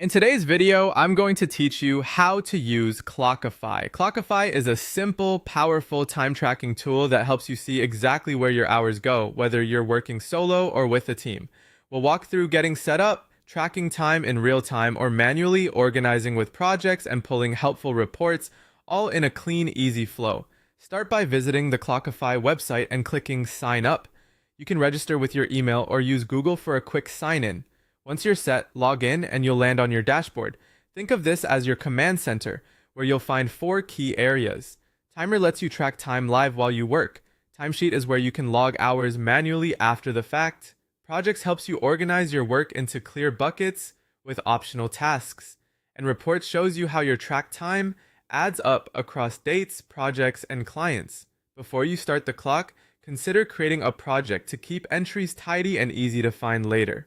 In today's video, I'm going to teach you how to use Clockify. Clockify is a simple, powerful time tracking tool that helps you see exactly where your hours go, whether you're working solo or with a team. We'll walk through getting set up, tracking time in real time, or manually organizing with projects and pulling helpful reports, all in a clean, easy flow. Start by visiting the Clockify website and clicking Sign Up. You can register with your email or use Google for a quick sign in. Once you're set, log in and you'll land on your dashboard. Think of this as your command center, where you'll find 4 key areas. Timer lets you track time live while you work. Timesheet is where you can log hours manually after the fact. Projects helps you organize your work into clear buckets with optional tasks. And Reports shows you how your tracked time adds up across dates, projects, and clients. Before you start the clock, consider creating a project to keep entries tidy and easy to find later.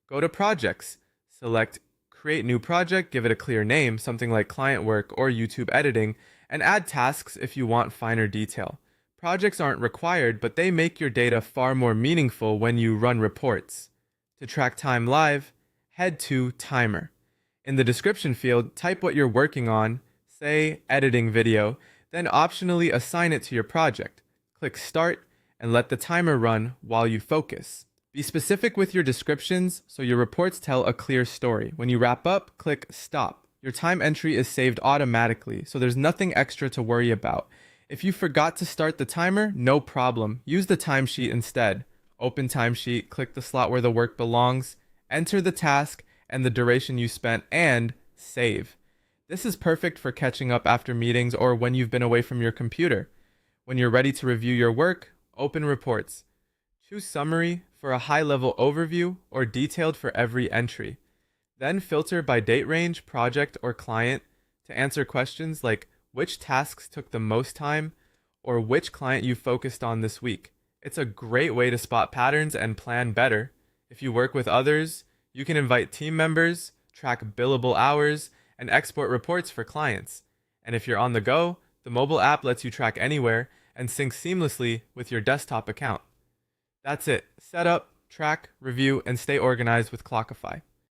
Go to Projects, select Create New Project, give it a clear name, something like client work or YouTube editing, and add tasks if you want finer detail. Projects aren't required, but they make your data far more meaningful when you run reports. To track time live, head to Timer. In the description field, type what you're working on, say editing video, then optionally assign it to your project. Click Start and let the timer run while you focus. Be specific with your descriptions so your reports tell a clear story. When you wrap up, click Stop. Your time entry is saved automatically, so there's nothing extra to worry about. If you forgot to start the timer, no problem. Use the timesheet instead. Open timesheet, click the slot where the work belongs, enter the task and the duration you spent, and save. This is perfect for catching up after meetings or when you've been away from your computer. When you're ready to review your work, open Reports. Choose Summary for a high-level overview or detailed for every entry. Then filter by date range, project, or client to answer questions like which tasks took the most time or which client you focused on this week. It's a great way to spot patterns and plan better. If you work with others, you can invite team members, track billable hours, and export reports for clients. And if you're on the go, the mobile app lets you track anywhere and sync seamlessly with your desktop account. That's it. Set up, track, review, and stay organized with Clockify.